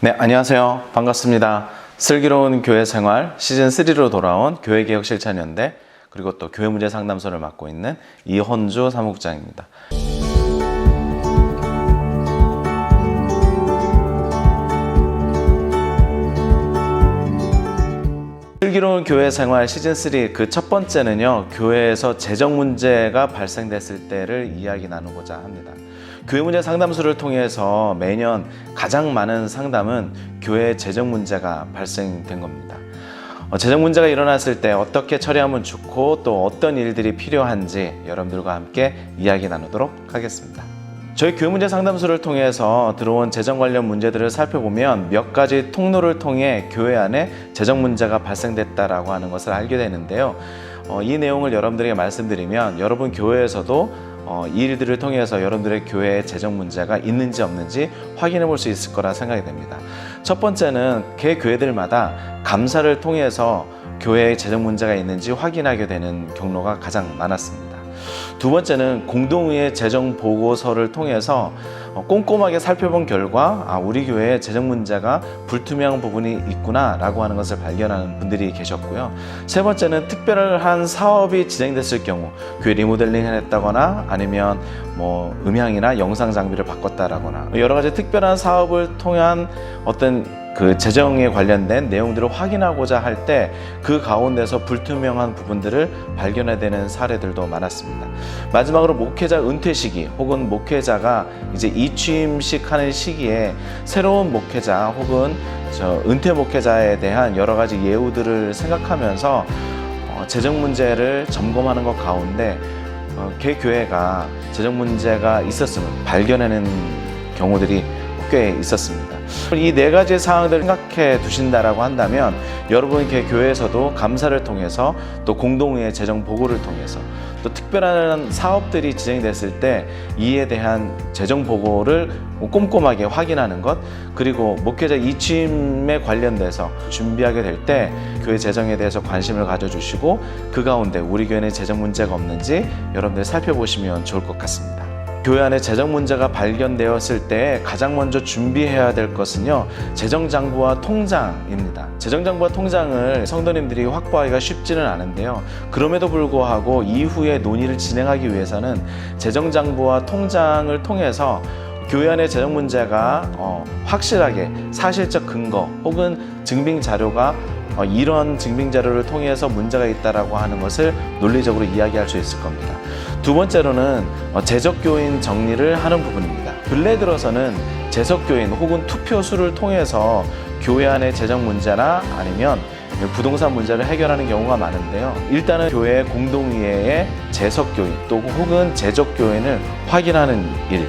네, 안녕하세요. 반갑습니다. 슬기로운 교회 생활 시즌3로 돌아온 교회개혁실천연대 그리고 또 교회문제 상담소를 맡고 있는 이헌주 사무국장입니다. 슬기로운 교회 생활 시즌3 그 첫 번째는요, 교회에서 재정 문제가 발생됐을 때를 이야기 나누고자 합니다. 교회문제 상담소를 통해서 매년 가장 많은 상담은 교회 재정 문제가 발생된 겁니다. 재정 문제가 일어났을 때 어떻게 처리하면 좋고 또 어떤 일들이 필요한지 여러분들과 함께 이야기 나누도록 하겠습니다. 저희 교회문제 상담소를 통해서 들어온 재정 관련 문제들을 살펴보면 몇 가지 통로를 통해 교회 안에 재정 문제가 발생됐다라고 하는 것을 알게 되는데요. 이 내용을 여러분들에게 말씀드리면 여러분 교회에서도 이 일들을 통해서 여러분들의 교회에 재정 문제가 있는지 없는지 확인해 볼 수 있을 거라 생각이 됩니다. 첫 번째는 개 교회들마다 감사를 통해서 교회에 재정 문제가 있는지 확인하게 되는 경로가 가장 많았습니다. 두 번째는 공동의회 재정 보고서를 통해서 꼼꼼하게 살펴본 결과 우리 교회에 재정 문제가 불투명한 부분이 있구나 라고 하는 것을 발견하는 분들이 계셨고요. 세 번째는 특별한 사업이 진행됐을 경우 교회 리모델링을 했다거나 아니면 음향이나 영상 장비를 바꿨다라거나 여러 가지 특별한 사업을 통한 어떤 그 재정에 관련된 내용들을 확인하고자 할 때 그 가운데서 불투명한 부분들을 발견해야 되는 사례들도 많았습니다. 마지막으로 목회자 은퇴 시기 혹은 목회자가 이제 이취임식 하는 시기에 새로운 목회자 혹은 은퇴 목회자에 대한 여러 가지 예우들을 생각하면서 재정 문제를 점검하는 것 가운데 개 교회가 재정 문제가 있었음을 발견하는 경우들이 꽤 있었습니다. 이 네 가지 사항들을 생각해 두신다라고 한다면 여러분 교회에서도 감사를 통해서 또 공동의회 재정 보고를 통해서 또 특별한 사업들이 진행됐을 때 이에 대한 재정 보고를 꼼꼼하게 확인하는 것, 그리고 목회자 이취임에 관련돼서 준비하게 될 때 교회 재정에 대해서 관심을 가져주시고 그 가운데 우리 교회는 재정 문제가 없는지 여러분들 살펴보시면 좋을 것 같습니다. 교회 안에 재정 문제가 발견되었을 때 가장 먼저 준비해야 될 것은요, 재정장부와 통장입니다. 재정장부와 통장을 성도님들이 확보하기가 쉽지는 않은데요. 그럼에도 불구하고 이후에 논의를 진행하기 위해서는 재정장부와 통장을 통해서 교회 안에 재정 문제가 확실하게 사실적 근거 혹은 증빙 자료가 이런 증빙 자료를 통해서 문제가 있다라고 하는 것을 논리적으로 이야기할 수 있을 겁니다. 두 번째로는 재적교인 정리를 하는 부분입니다. 근래 들어서는 재석교인 혹은 투표수를 통해서 교회 안의 재정 문제나 아니면 부동산 문제를 해결하는 경우가 많은데요. 일단은 교회 공동의회의 재석교인 또 혹은 재적교인을 확인하는 일,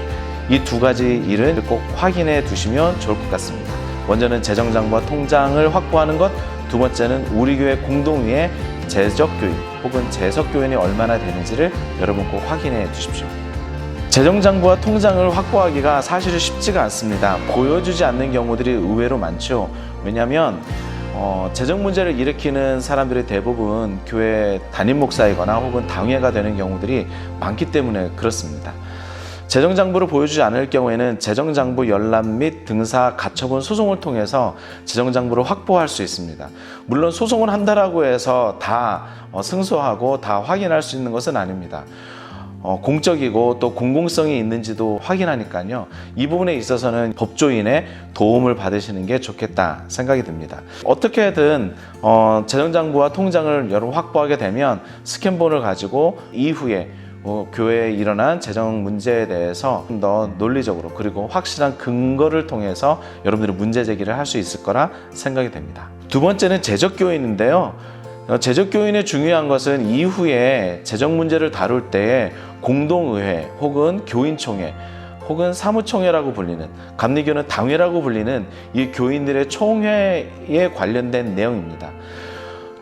이 두 가지 일은 꼭 확인해 두시면 좋을 것 같습니다. 먼저는 재정장부와 통장을 확보하는 것, 두 번째는 우리 교회 공동의회 재적교인 혹은 재석교인이 얼마나 되는지를 여러분 꼭 확인해 주십시오. 재정장부와 통장을 확보하기가 사실 쉽지가 않습니다. 보여주지 않는 경우들이 의외로 많죠. 왜냐하면 재정 문제를 일으키는 사람들이 대부분 교회 담임 목사이거나 혹은 당회가 되는 경우들이 많기 때문에 그렇습니다. 재정장부를 보여주지 않을 경우에는 재정장부 열람 및 등사 가처분 소송을 통해서 재정장부를 확보할 수 있습니다. 물론 소송을 한다라고 해서 다 승소하고 다 확인할 수 있는 것은 아닙니다. 공적이고 또 공공성이 있는지도 확인하니까요. 이 부분에 있어서는 법조인의 도움을 받으시는 게 좋겠다 생각이 듭니다. 어떻게든 재정장부와 통장을 여러분 확보하게 되면 스캔본을 가지고 이후에 교회에 일어난 재정 문제에 대해서 좀 더 논리적으로 그리고 확실한 근거를 통해서 여러분들이 문제 제기를 할 수 있을 거라 생각이 됩니다. 두 번째는 재적교인인데요. 재적교인의 중요한 것은 이후에 재정 문제를 다룰 때에 공동의회 혹은 교인총회 혹은 사무총회라고 불리는, 감리교는 당회라고 불리는 이 교인들의 총회에 관련된 내용입니다.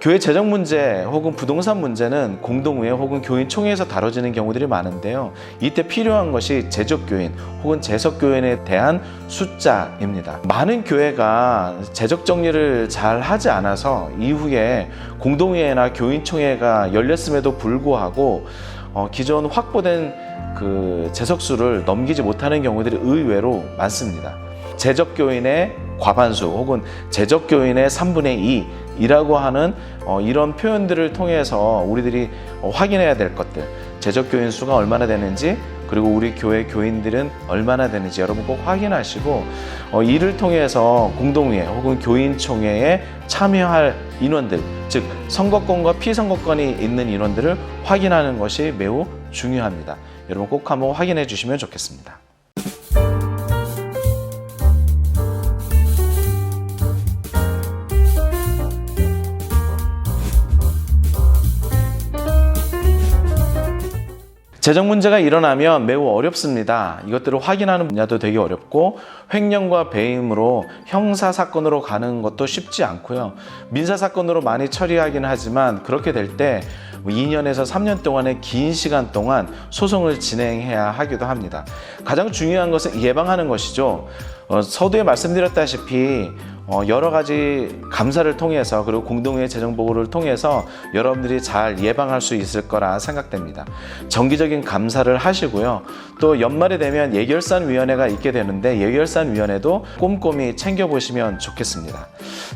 교회 재정 문제 혹은 부동산 문제는 공동의회 혹은 교인총회에서 다뤄지는 경우들이 많은데요. 이때 필요한 것이 재적교인 혹은 재석교인에 대한 숫자입니다. 많은 교회가 재적 정리를 잘 하지 않아서 이후에 공동의회나 교인총회가 열렸음에도 불구하고 기존 확보된 그 재석수를 넘기지 못하는 경우들이 의외로 많습니다. 재적교인의 과반수 혹은 재적교인의 3분의 2이라고 하는 이런 표현들을 통해서 우리들이 확인해야 될 것들, 재적교인 수가 얼마나 되는지, 그리고 우리 교회 교인들은 얼마나 되는지 여러분 꼭 확인하시고 이를 통해서 공동회 혹은 교인총회에 참여할 인원들, 즉 선거권과 피선거권이 있는 인원들을 확인하는 것이 매우 중요합니다. 여러분 꼭 한번 확인해 주시면 좋겠습니다. 재정 문제가 일어나면 매우 어렵습니다. 이것들을 확인하는 분야도 되게 어렵고 횡령과 배임으로 형사사건으로 가는 것도 쉽지 않고요. 민사사건으로 많이 처리하긴 하지만 그렇게 될 때 2년에서 3년 동안의 긴 시간 동안 소송을 진행해야 하기도 합니다. 가장 중요한 것은 예방하는 것이죠. 서두에 말씀드렸다시피 여러 가지 감사를 통해서 그리고 공동회 재정보고를 통해서 여러분들이 잘 예방할 수 있을 거라 생각됩니다. 정기적인 감사를 하시고요. 또 연말이 되면 예결산위원회가 있게 되는데 예결산위원회도 꼼꼼히 챙겨보시면 좋겠습니다.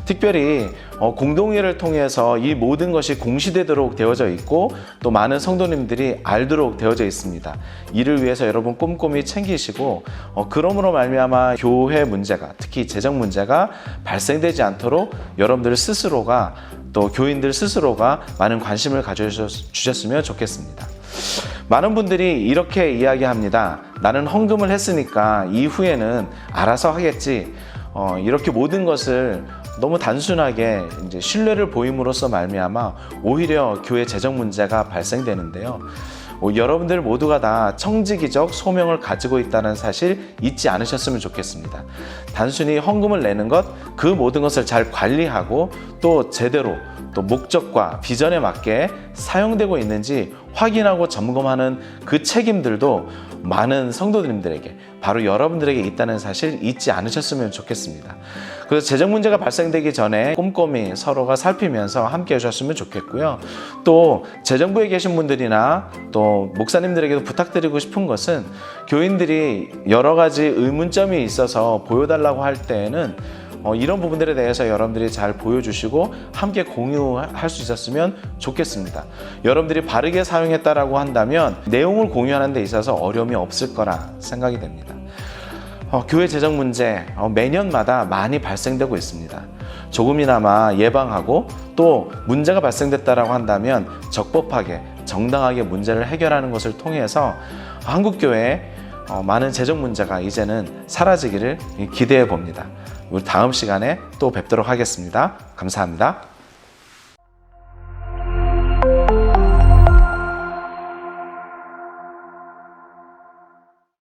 특별히 공동회를 통해서 이 모든 것이 공시되도록 되어져 있고 또 많은 성도님들이 알도록 되어져 있습니다. 이를 위해서 여러분 꼼꼼히 챙기시고 그러므로 말미암아 교회 문제가, 특히 재정 문제가 발생되지 않도록 여러분들 스스로가 또 교인들 스스로가 많은 관심을 가져주셨으면 좋겠습니다. 많은 분들이 이렇게 이야기합니다. 나는 헌금을 했으니까 이후에는 알아서 하겠지. 이렇게 모든 것을 너무 단순하게 이제 신뢰를 보임으로써 말미암아 오히려 교회 재정 문제가 발생되는데요. 여러분들 모두가 다 청지기적 소명을 가지고 있다는 사실 잊지 않으셨으면 좋겠습니다. 단순히 헌금을 내는 것, 그 모든 것을 잘 관리하고 또 제대로 또 목적과 비전에 맞게 사용되고 있는지 확인하고 점검하는 그 책임들도 많은 성도님들에게, 바로 여러분들에게 있다는 사실 잊지 않으셨으면 좋겠습니다. 그래서 재정 문제가 발생되기 전에 꼼꼼히 서로가 살피면서 함께 해주셨으면 좋겠고요. 또 재정부에 계신 분들이나 또 목사님들에게도 부탁드리고 싶은 것은 교인들이 여러 가지 의문점이 있어서 보여달라고 할 때에는 이런 부분들에 대해서 여러분들이 잘 보여주시고 함께 공유할 수 있었으면 좋겠습니다. 여러분들이 바르게 사용했다라고 한다면 내용을 공유하는 데 있어서 어려움이 없을 거라 생각이 됩니다. 교회 재정 문제 매년마다 많이 발생되고 있습니다. 조금이나마 예방하고 또 문제가 발생됐다라고 한다면 적법하게 정당하게 문제를 해결하는 것을 통해서 한국교회의 많은 재정 문제가 이제는 사라지기를 기대해 봅니다. 우리 다음 시간에 또 뵙도록 하겠습니다. 감사합니다.